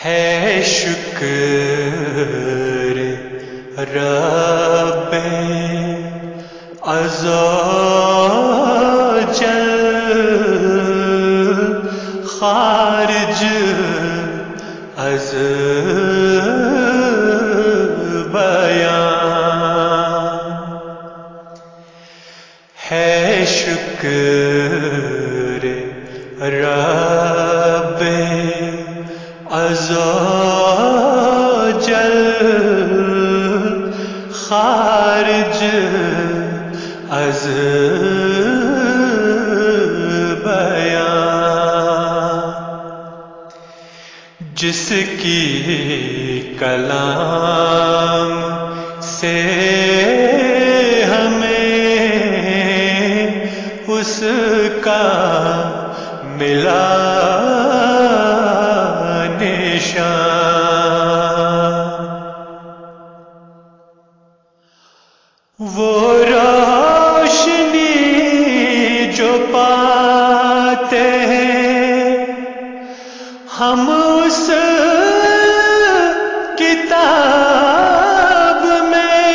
ہے شکر رب عزوجل خارج از بیان ہے شکر رب عزوجل خارج از بیان جس کی کلام سے ہمیں اس کا ملا وہ روشنی جو پاتے ہیں ہم اس کتاب میں،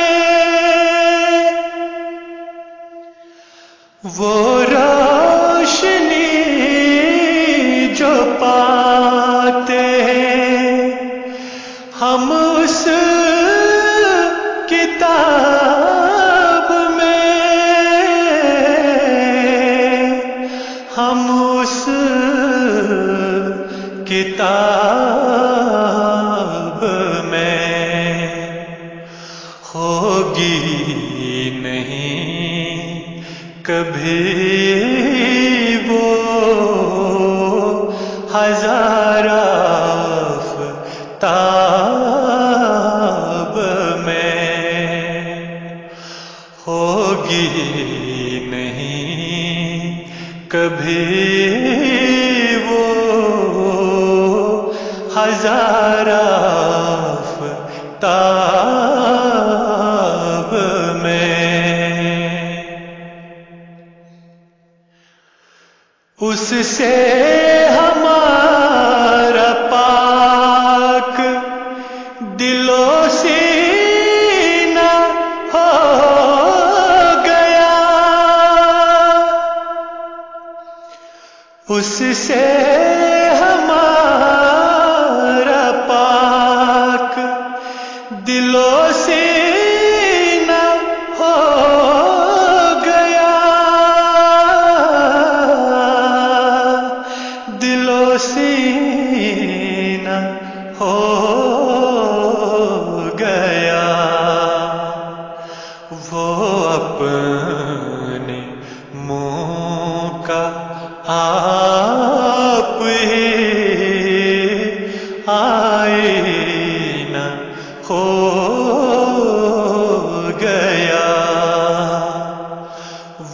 وہ روشنی جو پاتے ہیں ہم اس کتاب میں، ہم اس کتاب میں ہوگی نہیں کبھی وہ ہزار آفتاب میں، ہوگی نہیں کبھی وہ ہزار آفتاب میں، اس سے ہمارا پاک دل و سینہ ہو گیا، اس سے ہمارا پاک دل و سینہ ہو گیا، دل و سینہ ہو گیا، وہ اپنے منہ کا آپ ہی آئینہ ہو گیا،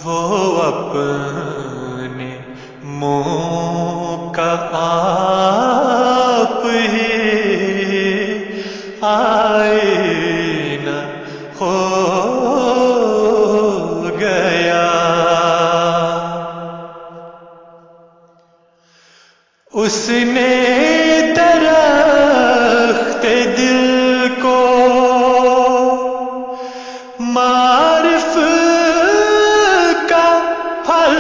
وہ اپنے منہ کا آپ ہی آئینہ ہو گیا، اس نے درخت دل کو معرفت کا پھل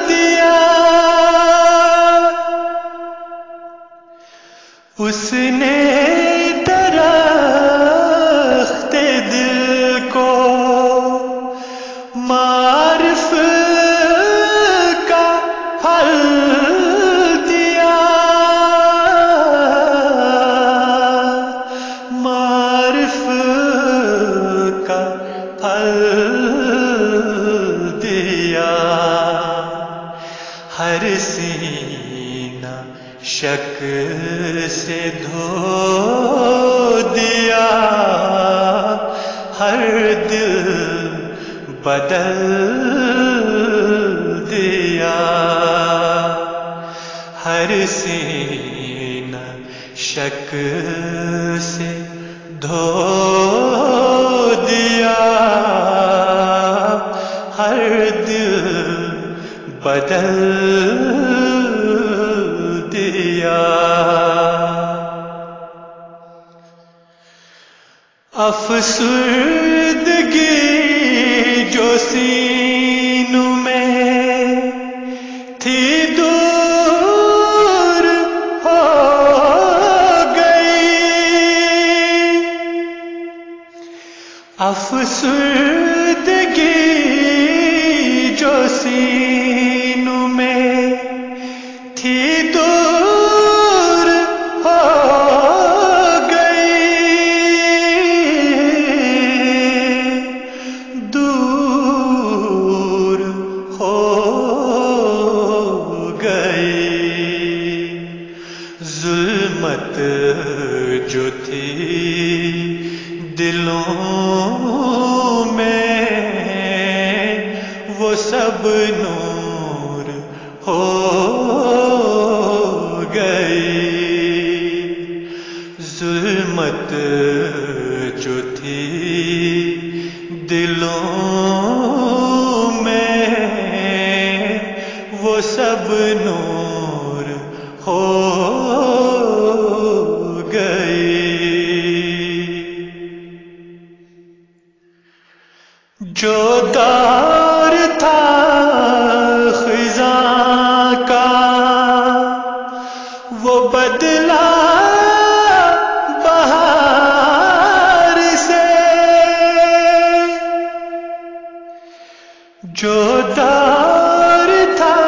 دیا، اس نے درخت دل کو معرفت کا پھل دیا، معرفت کا پھل دیا، ہر سینہ شک سے دھو دیا، ہر دل بدل دیا، ہر سینہ شک سے دھو دیا، ہر دل بدل دیا۔ افسردگی جو سینوں میں تھی دور ہو گئی، افسردگی جو سینوں میں تھی دور ہو گئی، دور ہو گئی، ظلمت جو تھی دلوں میں وہ سب نور ہو گئی، ظلمت جو تھی دلوں میں وہ سب نور ہو گئی، جو دور تھا خزاں کا وہ بدلا بہار سے، جو دور تھا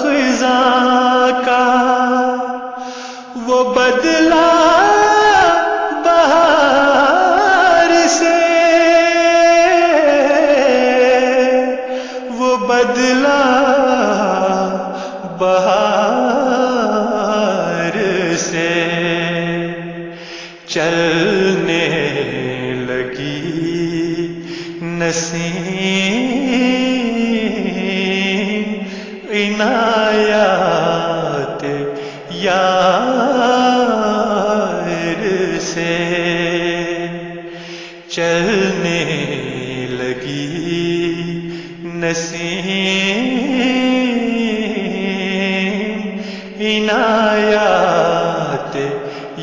خزاں کا وہ بدلا بہار سے، وہ بدلا بہار سے، چلنے لگی نسیم عنایات یار سے، چلنے لگی نسیم عنایات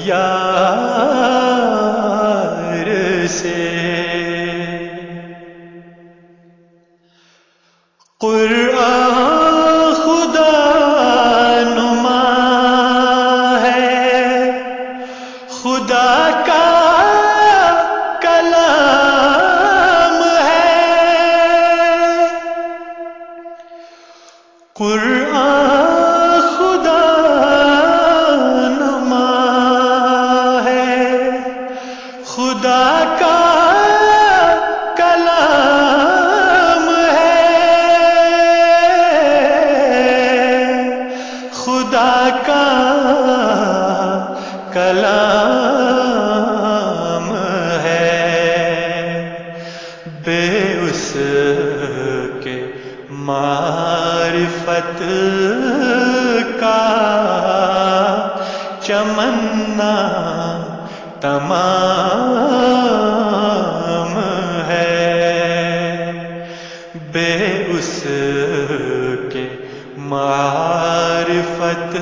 یار سے، قرآن خدا نما ہے، خدا کا کلام ہے، قرآن خدا نما ہے، خدا کا کلام ہے، خدا کا کلام ہے، بے اس کے معرفت کا چمنا تمام ہے، بے اس کے معرفت